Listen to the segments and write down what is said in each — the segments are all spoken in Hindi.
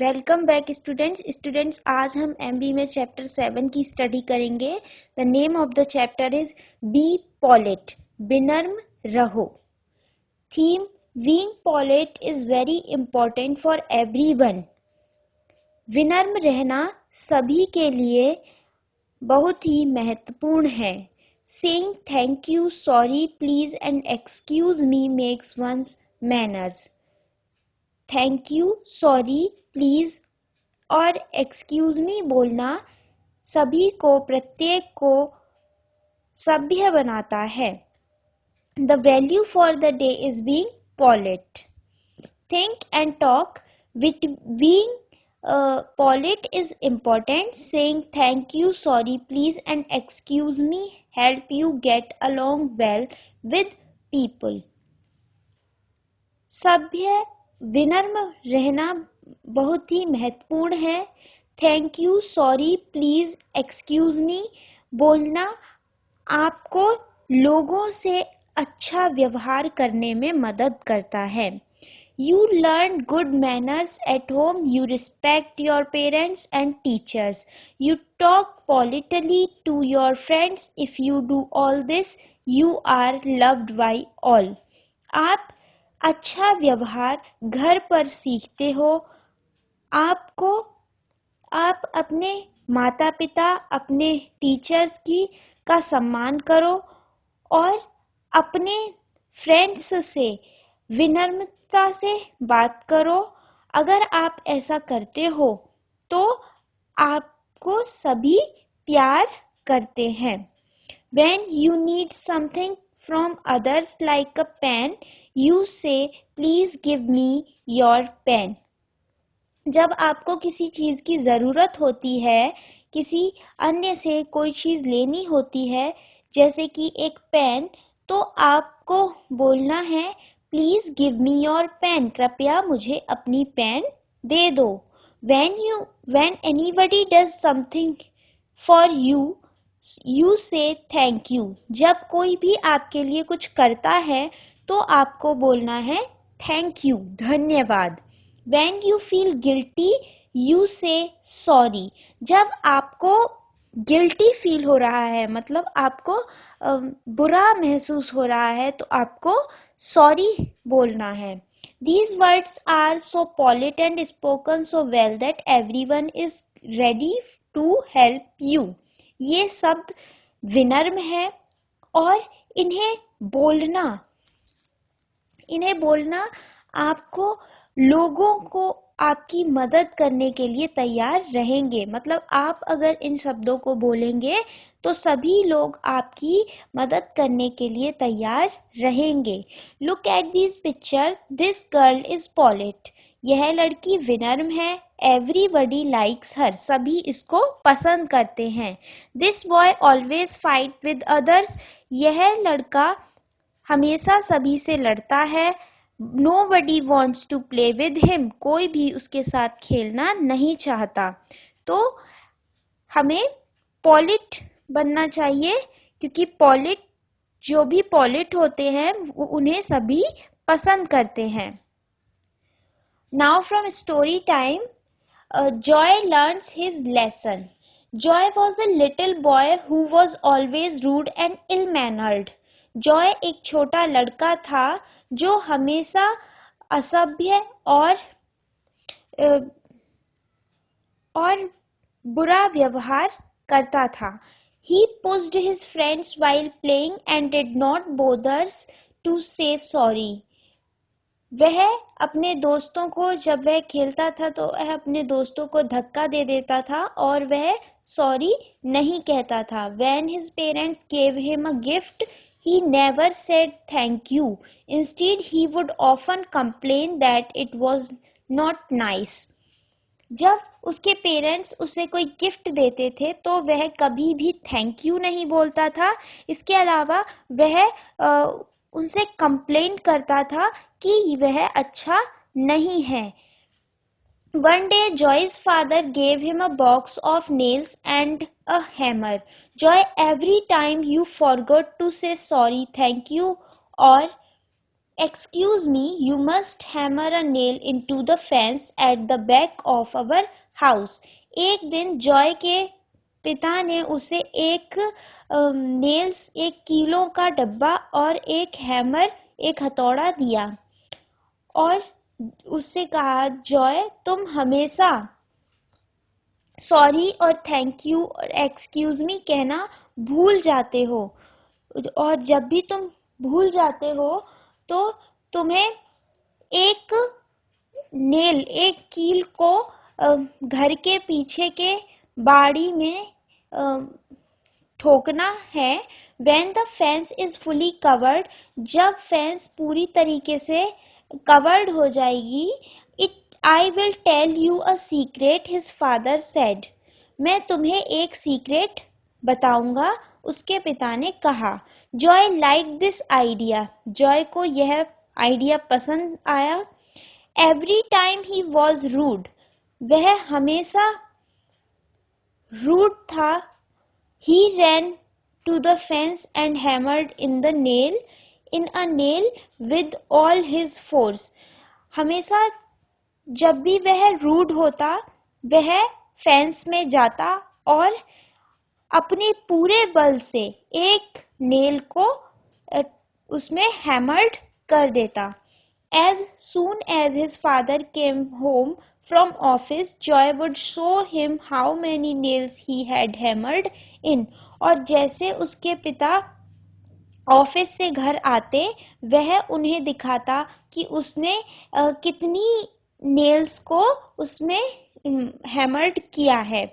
वेलकम बैक स्टूडेंट्स आज हम एमबी में चैप्टर 7 की स्टडी करेंगे। The name of the chapter is be polite, विनम्र रहो। Theme being polite is very important for everyone. विनम्र रहना सभी के लिए बहुत ही महत्वपूर्ण है। Saying thank you, sorry, please and excuse me makes one's manners. Thank you, sorry, please और एक्सक्यूज मी बोलना सभी को, प्रत्येक को सभ्य बनाता है। The value for the day is being polite. Think and talk with being polite is important. Saying thank you, sorry, please and excuse me help you get along well with people. सभ्य विनम्र रहना बहुत ही महत्वपूर्ण है। Thank you, sorry, please, excuse me बोलना आपको लोगों से अच्छा व्यवहार करने में मदद करता है। You learn good manners at home. You respect your parents and teachers. You talk politely to your friends. If you do all this, you are loved by all. आप अच्छा व्यवहार घर पर सीखते हो। आप अपने माता पिता, अपने टीचर्स का सम्मान करो और अपने फ्रेंड्स से विनम्रता से बात करो। अगर आप ऐसा करते हो तो आपको सभी प्यार करते हैं। When you need something from others like a pen, you say, please give me your pen. जब आपको किसी चीज़ की ज़रूरत होती है, किसी अन्य से कोई चीज़ लेनी होती है जैसे कि एक पेन, तो आपको बोलना है please give me your pen, कृपया मुझे अपनी पेन दे दो। When anybody does something for you, you say thank you. जब कोई भी आपके लिए कुछ करता है तो आपको बोलना है थैंक यू, धन्यवाद। When you feel guilty, you say sorry. जब आपको गिल्टी फील हो रहा है, मतलब आपको बुरा महसूस हो रहा है, तो आपको सॉरी बोलना है। These words are so polite and spoken so well that everyone is ready to help you. ये शब्द विनम्र है और इन्हें बोलना आपको लोगों को आपकी मदद करने के लिए तैयार रहेंगे। मतलब आप अगर इन शब्दों को बोलेंगे तो सभी लोग आपकी मदद करने के लिए तैयार रहेंगे। Look at these pictures, this girl is polite. यह लड़की विनम्र है। एवरीबडी लाइक्स हर, सभी इसको पसंद करते हैं। This boy always fight with others. यह लड़का हमेशा सभी से लड़ता है। Nobody wants to play with him. कोई भी उसके साथ खेलना नहीं चाहता। तो हमें पॉलिट बनना चाहिए, क्योंकि जो भी पॉलिट होते हैं उन्हें सभी पसंद करते हैं। Now from story time, Joy learns his lesson. Joy was a little boy who was always rude and ill-mannered. Joy एक छोटा लड़का था जो हमेशा असभ्य और बुरा व्यवहार करता था। He pushed his friends while playing and did not bother to say sorry. वह अपने दोस्तों को, जब वह खेलता था तो वह अपने दोस्तों को धक्का दे देता था और वह सॉरी नहीं कहता था। When his parents gave him a gift, he never said thank you. Instead, he would often complain that it was not nice. जब उसके पेरेंट्स उसे कोई गिफ्ट देते थे तो वह कभी भी थैंक यू नहीं बोलता था। इसके अलावा वह उनसे कंप्लेन करता था कि वह अच्छा नहीं है। One day, Joy's father gave him a box of nails and a hammer. Joy, every time you forgot to say sorry, thank you, or Excuse me, you must hammer a nail into the fence at the back of our house. एक दिन जॉय के पिता ने उसे एक नेल्स, एक कीलों का डब्बा और एक हैमर, एक हथौड़ा दिया और उससे कहा, जॉय तुम हमेशा सॉरी और थैंक यू और एक्सक्यूज मी कहना भूल जाते हो, और जब भी तुम भूल जाते हो तो तुम्हें एक नेल, एक कील को घर के पीछे के बाड़ी में ठोकना है। When the fence is fully covered, जब फेंस पूरी तरीके से कवर्ड हो जाएगी, I will tell you a secret, his father said. मैं तुम्हें एक सीक्रेट बताऊंगा, उसके पिता ने कहा। Joy like this idea, Joy को यह आइडिया पसंद आया। Every time he was rude, वह हमेशा रूड था। He ran to the fence and hammered in a nail with all his force. हमेशा जब भी वह रूड होता, वह फेंस में जाता और अपने पूरे बल से एक नेल को उसमें हैमर्ड कर देता। As soon as his father came home from office, Joy would show him how many nails he had hammered in. और जैसे उसके पिता ऑफिस से घर आते, वह उन्हें दिखाता कि उसने कितनी नेल्स को उसमें हैमर्ड किया है।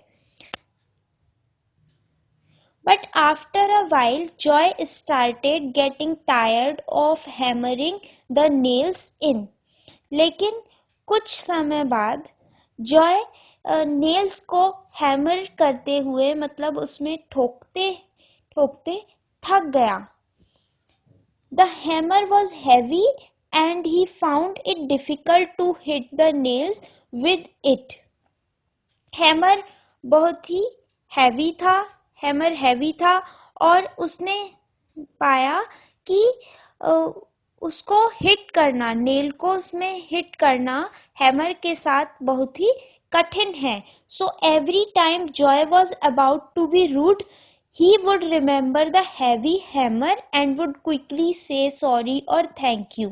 But after a while, Joy started getting tired of hammering the nails in. लेकिन कुछ समय बाद जॉय नेल्स को हैमर करते हुए, मतलब उसमें ठोकते ठोकते थक गया। The hammer was heavy and he found it difficult to hit the nails with it. Hammer बहुत ही हैवी था, हैमर हैवी था और उसने पाया कि उसको हिट करना, नेल को उसमें हिट करना हैमर के साथ बहुत ही कठिन है। So every time Joy was about to be rude, he would remember the heavy hammer and would quickly say sorry और thank you.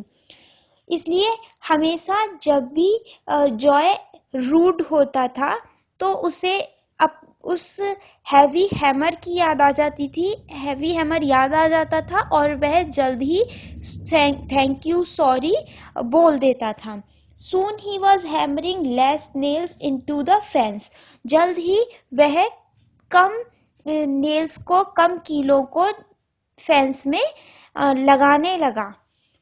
इसलिए हमेशा जब भी जॉय रूड होता था तो उसे उस हैवी हैमर की याद आ जाती थी, हैवी हैमर याद आ जाता था और वह जल्द ही थैंक यू सॉरी बोल देता था। Soon he was hammering less nails into the fence. जल्द ही वह कम नेल्स को, कम कीलों को फेंस में लगाने लगा।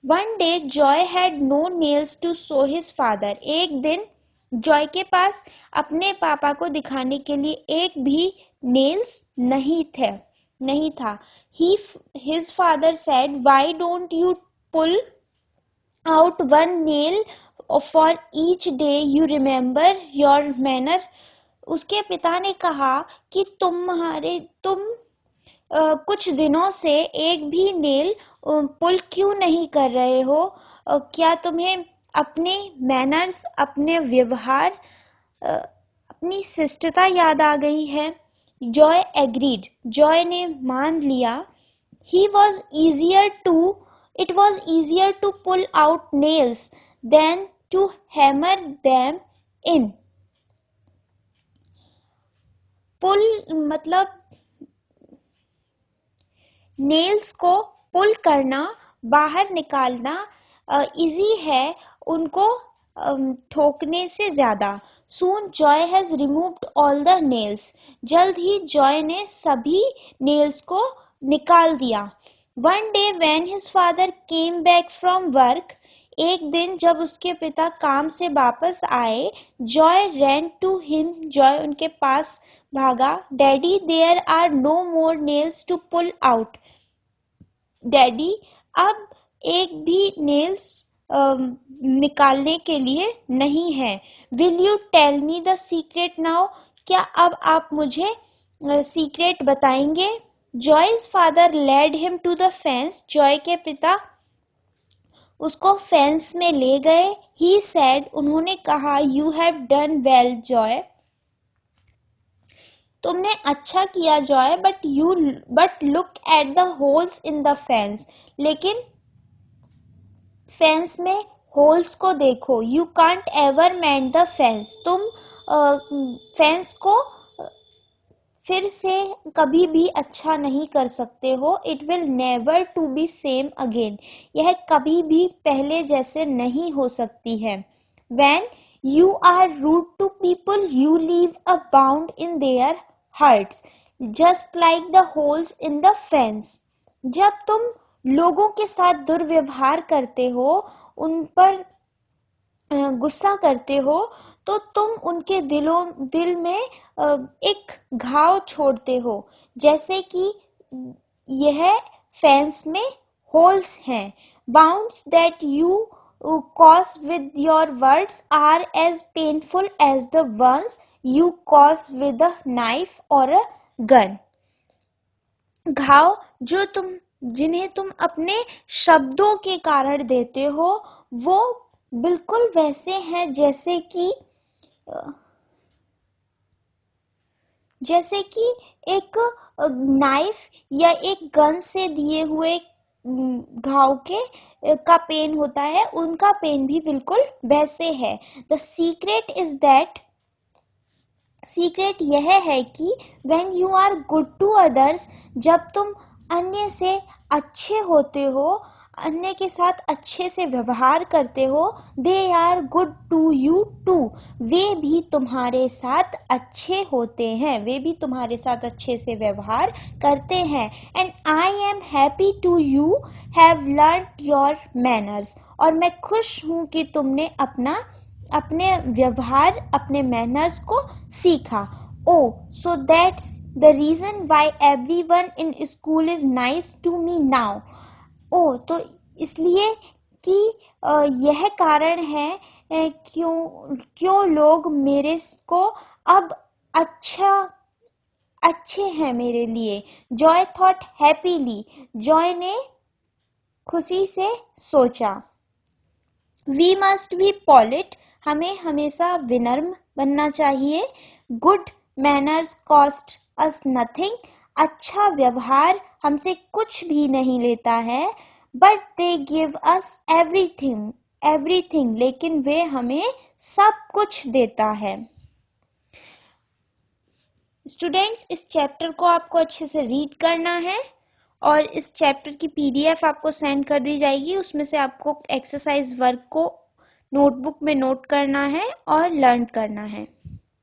One day Joy had no nails to show his father. एक दिन जॉय के पास अपने पापा को दिखाने के लिए एक भी नेल्स नहीं था। His father said, "Why don't you pull out one nail for each day you remember your manner?" उसके पिता ने कहा कि तुम कुछ दिनों से एक भी नेल पुल क्यों नहीं कर रहे हो? क्या तुम्हें अपने मैनर्स, अपने व्यवहार, अपनी शिष्टता याद आ गई है? जॉय एग्रीड, जॉय ने मान लिया। It was easier to pull out nails than to hammer them in. पुल मतलब नेल्स को पुल करना, बाहर निकालना इजी है उनको ठोकने से ज्यादा। Soon Joy has removed all the nails. जल्द ही जॉय ने सभी नेल्स को निकाल दिया। One day when his father came back from work, एक दिन जब उसके पिता काम से वापस आए, Joy ran to him, Joy उनके पास भागा। Daddy, there are no more nails to pull out. Daddy, अब एक भी नेल्स निकालने के लिए नहीं है। Will you tell me the secret now? क्या अब आप मुझे सीक्रेट बताएंगे? Joy's father led him to the fence, Joy के पिता उसको फेंस में ले गए। ही सेड, उन्होंने कहा, you have done well Joy, तुमने अच्छा किया Joy, but look at the holes in the fence, लेकिन फेंस में होल्स को देखो। You can't ever mend the fence, तुम फेंस को फिर से कभी भी अच्छा नहीं कर सकते हो। It will never to be same again, यह कभी भी पहले जैसे नहीं हो सकती है। When you are rude to people, you leave a wound in their hearts, just like the holes in the fence. जब तुम लोगों के साथ दुर्व्यवहार करते हो, उन पर गुस्सा करते हो, तो तुम उनके दिल में एक घाव छोड़ते हो, जैसे कि यह फेंस में होल्स हैं। Bounds that you cause with your words are as painful as the ones you cause with a knife or a gun. घाव जिन्हें तुम अपने शब्दों के कारण देते हो, वो बिल्कुल वैसे हैं जैसे कि एक नाइफ या एक गन से दिए हुए घाव का पेन होता है, उनका पेन भी बिल्कुल वैसे है। द सीक्रेट यह है कि when you are good to others, जब तुम अन्य से अच्छे होते हो, अन्य के साथ अच्छे से व्यवहार करते हो, they are good to you too, वे भी तुम्हारे साथ अच्छे होते हैं, वे भी तुम्हारे साथ अच्छे से व्यवहार करते हैं। and I am happy to you have learnt your manners, और मैं खुश हूँ कि तुमने अपने व्यवहार, अपने मैनर्स को सीखा। Oh, so that's the reason why everyone in school is nice to me now. Oh, तो इसलिए कि यह कारण है क्यों लोग मेरे को अब अच्छे हैं मेरे लिए। Joy thought happily, जॉय ने खुशी से सोचा। We must be polite, हमें हमेशा विनम्र बनना चाहिए। Good manners cost us nothing, अच्छा व्यवहार हमसे कुछ भी नहीं लेता है। But they give us everything, लेकिन वे हमें सब कुछ देता है। स्टूडेंट्स, इस चैप्टर को आपको अच्छे से रीड करना है और इस चैप्टर की PDF आपको सेंड कर दी जाएगी। उसमें से आपको एक्सरसाइज वर्क को नोटबुक में नोट करना है और लर्न करना है।